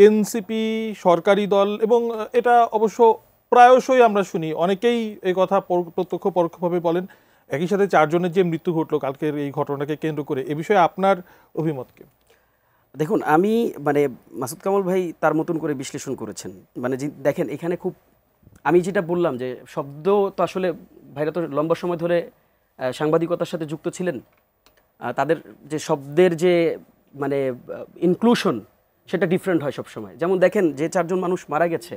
NCP সরকারি দল এবং এটা অবশ্য প্রায়শই আমরা শুনি, অনেকেই এই কথা প্রত্যক্ষ পরোক্ষভাবে বলেন, একই সাথে 4 জনের যে মৃত্যু ঘটলো কালকের এই ঘটনাকে কেন্দ্র করে, এ বিষয়ে আপনার অভিমত কি? দেখুন, আমি মানে মাসুদ কামাল ভাই তার মতন করে বিশ্লেষণ করেছেন। মানে দেখেন এখানে খুব, আমি যেটা বললাম যে শব্দ তো আসলে ভাইরা তো লম্বা সময় ধরে সাংবাদিকতার সাথে যুক্ত ছিলেন, তাদের যে শব্দের যে মানে ইনক্লুশন সেটা ডিফারেন্ট হয় সবসময়। যেমন দেখেন যে 4 জন মানুষ মারা গেছে,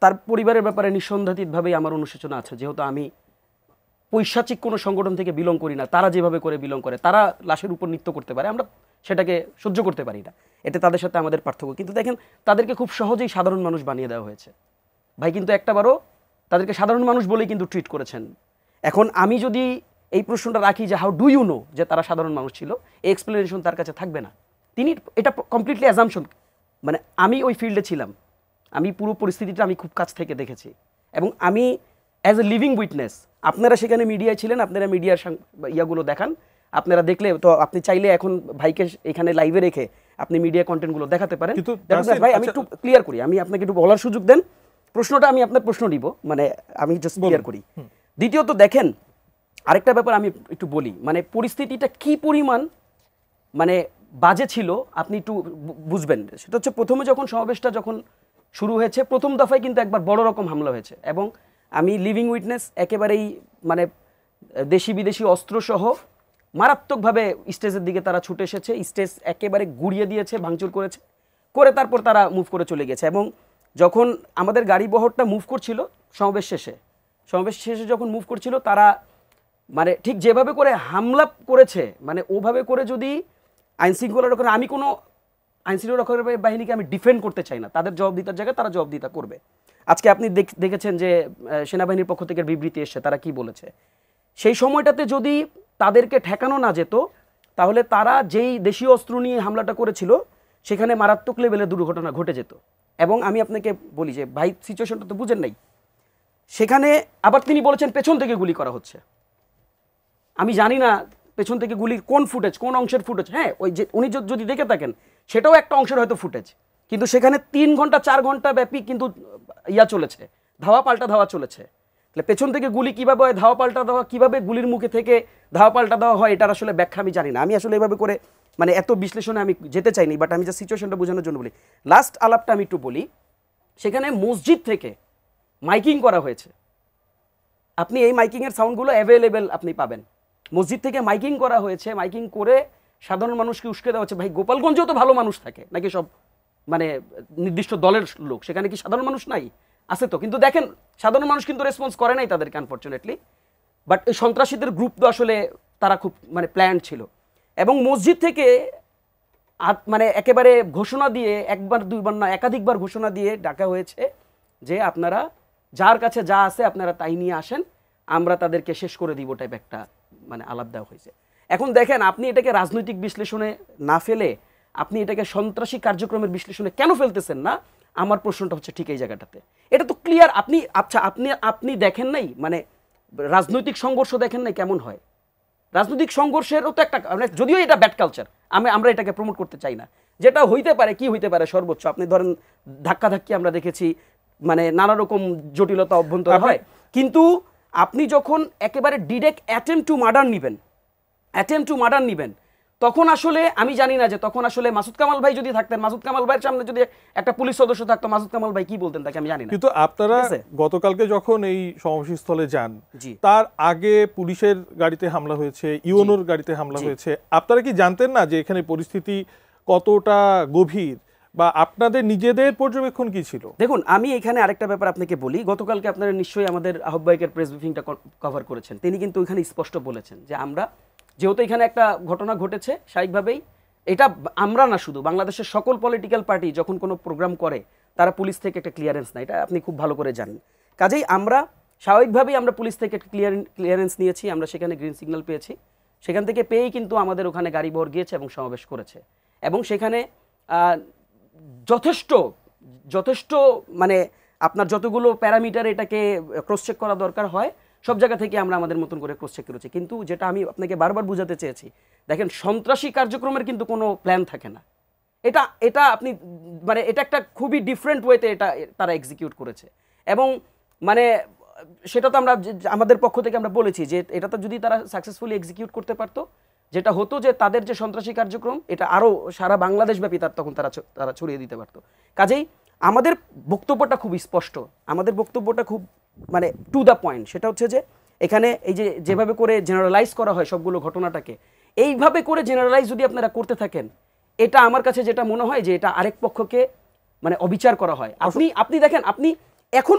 তার পরিবারের ব্যাপারে নিঃসন্দেহাতীতভাবেই আমার অনুশোচনা আছে, যেহেতু আমি পৈশাচিক কোনো সংগঠন থেকে বিলং করি না। তারা যেভাবে করে বিলং করে, তারা লাশের উপর নৃত্য করতে পারে, আমরা সেটাকে সহ্য করতে পারি না, এটা তাদের সাথে আমাদের পার্থক্য। কিন্তু দেখেন তাদেরকে খুব সহজেই সাধারণ মানুষ বানিয়ে দেওয়া হয়েছে ভাই, কিন্তু একটাবারও তাদেরকে সাধারণ মানুষ বলেই কিন্তু ট্রিট করেছেন। এখন আমি যদি এই প্রশ্নটা রাখি যে হাউ ডু ইউ নো যে তারা সাধারণ মানুষ ছিল, এই এক্সপ্লেনেশন তার কাছে থাকবে না। তিনি এটা কমপ্লিটলি অ্যাজাম্পশন, মানে আমি ওই ফিল্ডে ছিলাম, আমি পুরো পরিস্থিতিটা আমি খুব কাছ থেকে দেখেছি এবং আমি অ্যাজ এ লিভিং উইটনেস, আপনারা সেখানে মিডিয়ায় ছিলেন, আপনারা মিডিয়ার ইয়াগুলো দেখান, আপনারা দেখলে তো আপনি চাইলে এখন ভাইকে এখানে লাইভে রেখে আপনি মিডিয়া কন্টেন্টগুলো দেখাতে পারেন। ভাই আমি একটু ক্লিয়ার করি, আমি আপনাকে একটু বলার সুযোগ দেন, প্রশ্নটা আমি আপনার প্রশ্ন নিব, মানে আমি জাস্ট ক্লিয়ার করি। দ্বিতীয়ত দেখেন আরেকটা ব্যাপার আমি একটু বলি, মানে পরিস্থিতিটা কি পরিমাণ মানে বাজে ছিল আপনি একটু বুঝবেন। সেটা হচ্ছে প্রথমে যখন সমাবেশটা যখন শুরু হয়েছে, প্রথম দফায় কিন্তু একবার বড় রকম হামলা হয়েছে এবং আমি লিভিং উইটনেস, একেবারেই মানে দেশি বিদেশি অস্ত্রসহ মারাত্মকভাবে স্টেজের দিকে তারা ছুটে এসেছে, স্টেজ একেবারে গুড়িয়ে দিয়েছে, ভাঙচুর করেছে, করে তারপর তারা মুভ করে চলে গেছে। এবং যখন আমাদের গাড়ি বহরটা মুভ করছিল সমাবেশ শেষে যখন মুভ করছিল, তারা মানে ঠিক যেভাবে করে হামলা করেছে, মানে ওভাবে করে যদি আইনশৃঙ্খলা রক্ষা, আমি কোনো আইনশৃঙ্খলা রক্ষাকারী বাহিনীকে আমি ডিফেন্ড করতে চাই না, তাদের জবাবদিহিতার জায়গায় তারা জবাবদিহিতা করবে। আজকে আপনি দেখেছেন যে সেনাবাহিনীর পক্ষ থেকে বিবৃতি এসছে, তারা কি বলেছে। সেই সময়টাতে যদি তাদেরকে ঠেকানো না যেত, তাহলে তারা যেই দেশীয় অস্ত্র নিয়ে হামলাটা করেছিল সেখানে মারাত্মক লেভেলে দুর্ঘটনা ঘটে যেত। এবং আমি আপনাকে বলি যে ভাই সিচুয়েশনটা তো বুঝেন নাই, সেখানে আবার তিনি বলেছেন পেছন থেকে গুলি করা হচ্ছে। আমি জানি না পেছন থেকে গুলির কোন ফুটেজ, কোন অংশের ফুটেজ। হ্যাঁ, ওই যে উনি যদি দেখে থাকেন সেটাও একটা অংশের হয়তো ফুটেজ, কিন্তু সেখানে 3 ঘন্টা 4 ঘন্টা ব্যাপী কিন্তু ইয়া চলেছে, ধাওয়া পাল্টা ধাওয়া চলেছে। তাহলে পেছন থেকে গুলি কীভাবে হয়, ধাওয়া পাল্টা ধাওয়া কীভাবে, গুলির মুখে থেকে ধাওয়া পাল্টা দেওয়া হয়, এটার আসলে ব্যাখ্যা আমি জানি না। আমি আসলে এভাবে করে মানে এত বিশ্লেষণে আমি যেতে চাইনি, বাট আমি যে সিচুয়েশনটা বোঝানোর জন্য বলি। লাস্ট আলাপটা আমি একটু বলি, সেখানে মসজিদ থেকে মাইকিং করা হয়েছে, আপনি এই মাইকিংয়ের সাউন্ডগুলো অ্যাভেলেবেল আপনি পাবেন। মসজিদ থেকে মাইকিং করা হয়েছে, মাইকিং করে সাধারণ মানুষকে উস্কে দেওয়া হচ্ছে। ভাই গোপালগঞ্জেও তো ভালো মানুষ থাকে নাকি, সব মানে নির্দিষ্ট দলের লোক, সেখানে কি সাধারণ মানুষ নাই? আছে তো, কিন্তু দেখেন সাধারণ মানুষ কিন্তু রেসপন্স করে নাই তাদেরকে আনফর্চুনেটলি। বাট এই সন্ত্রাসীদের গ্রুপ তো আসলে তারা খুব মানে প্ল্যান ছিল। এবং মসজিদ থেকে মানে একেবারে ঘোষণা দিয়ে, একবার দুইবার না একাধিকবার ঘোষণা দিয়ে ডাকা হয়েছে যে আপনারা যার কাছে যা আছে আপনারা তাই নিয়ে আসেন, আমরা তাদেরকে শেষ করে দিব টাইপ একটা মানে আলাপ দেওয়া হয়েছে। এখন দেখেন আপনি এটাকে রাজনৈতিক বিশ্লেষণে না ফেলে আপনি এটাকে সন্ত্রাসী কার্যক্রমের বিশ্লেষণে কেন ফেলতেছেন না, আমার প্রশ্নটা হচ্ছে ঠিক এই জায়গাটাতে। এটা তো ক্লিয়ার, আপনি আচ্ছা আপনি দেখেন নাই, মানে রাজনৈতিক সংঘর্ষ দেখেন নাই কেমন হয়। রাজনৈতিক সংঘর্ষেরও তো একটা, যদিও এটা ব্যাড কালচার, আমরা এটাকে প্রমোট করতে চাই না, যেটা হইতে পারে কি হইতে পারে সর্বোচ্চ, আপনি ধরেন ধাক্কাধাক্কি আমরা দেখেছি, মানে নানা রকম জটিলতা অভ্যন্তর হয়। কিন্তু আপনি যখন একেবারে ডিরেক্ট অ্যাটেম্প টু মার্ডার নিবেন, তখন আসলে আমি জানি না যে তখন আসলে মাসুদ কামাল ভাই যদি থাকতেন, মাসুদ কামাল ভাইয়ের সামনে যদি একটা পুলিশ সদস্য থাকতো, মাসুদ কামাল ভাই কি বলতেন তাকে আমি জানি না। কিন্তু আপনারা গতকালকে যখন এই সমাবেশস্থলে যান, তার আগে পুলিশের গাড়িতে হামলা হয়েছে, ইউএনওর গাড়িতে হামলা হয়েছে, আপনারা কি জানতেন না যে এখানে পরিস্থিতি কতটা গভীর, বা আপনাদের নিজেদের পর্যবেক্ষণ কি ছিল? দেখুন, আমি এখানে আরেকটা ব্যাপার আপনাকে বলি, গতকালকে আপনারা নিশ্চয়ই আমাদের আহ্বায়কের প্রেস ব্রিফিংটা কভার করেছেন, তিনি কিন্তু এখানে স্পষ্ট বলেছেন যে আমরা যেহেতু এখানে একটা ঘটনা ঘটেছে, স্বাভাবিকভাবেই এটা আমরা না, শুধু বাংলাদেশের সকল পলিটিক্যাল পার্টি যখন কোনো প্রোগ্রাম করে তারা পুলিশ থেকে একটা ক্লিয়ারেন্স নেয়, এটা আপনি খুব ভালো করে জানেন। কাজেই আমরা স্বাভাবিকভাবেই আমরা পুলিশ থেকে একটা ক্লিয়ারেন্স নিয়েছি, আমরা সেখানে গ্রিন সিগন্যাল পেয়েছি, সেখান থেকে পেয়েই কিন্তু আমাদের ওখানে গাড়ি বহর গিয়েছে এবং সমাবেশ করেছে। এবং সেখানে যথেষ্ট মানে আপনার যতগুলো প্যারামিটার এটাকে ক্রস চেক করা দরকার হয়, সব জায়গা থেকে আমরা আমাদের মতন করে ক্রস চেক করেছি। কিন্তু যেটা আমি আপনাকে বারবার বোঝাতে চেয়েছি, দেখেন সন্ত্রাসী কার্যক্রমের কিন্তু কোনো প্ল্যান থাকে না, এটা এটা আপনি মানে এটা একটা খুবই ডিফারেন্ট ওয়েতে এটা তারা এক্সিকিউট করেছে। এবং মানে সেটা তো আমরা আমাদের পক্ষ থেকে আমরা বলেছি যে এটা তো যদি তারা সাকসেসফুলি এক্সিকিউট করতে পারতো, যেটা হতো যে তাদের যে সন্ত্রাসী কার্যক্রম এটা আরও সারা বাংলাদেশ ব্যাপী তখন তারা ছড়িয়ে দিতে পারতো। কাজেই আমাদের বক্তব্যটা খুব স্পষ্ট, আমাদের বক্তব্যটা খুব মানে টু দ্য পয়েন্ট। সেটা হচ্ছে যে এখানে এই যে যেভাবে করে জেনারেলাইজ করা হয় সবগুলো ঘটনাটাকে, এইভাবে করে জেনারেলাইজ যদি আপনারা করতে থাকেন, এটা আমার কাছে যেটা মনে হয় যে এটা আরেক পক্ষকে মানে অবিচার করা হয়। আপনি দেখেন, আপনি এখন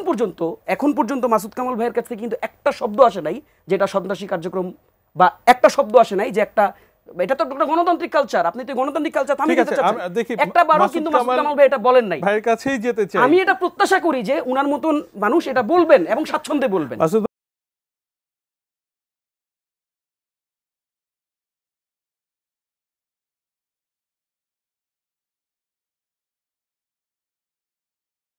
পর্যন্ত মাসুদ কামাল ভাইয়ের কাছ থেকে কিন্তু একটা শব্দ আসে নাই যেটা সন্ত্রাসী কার্যক্রম, বা একটা শব্দ আসে নাই যে একটা, এটা তো একটা গণতান্ত্রিক কালচার, আপনি তো গণতান্ত্রিক কালচার থামিয়ে দিতে চাচ্ছেন, একটা বারও কিন্তু মাসুদ কামাল ভাই এটা বলেন নাই। ভাইয়ের কাছেই যেতে চাই। আমি এটা প্রত্যাশা করি যে উনার মতন মানুষ এটা বলবেন এবং স্বাচ্ছন্দ্যে বলবেন।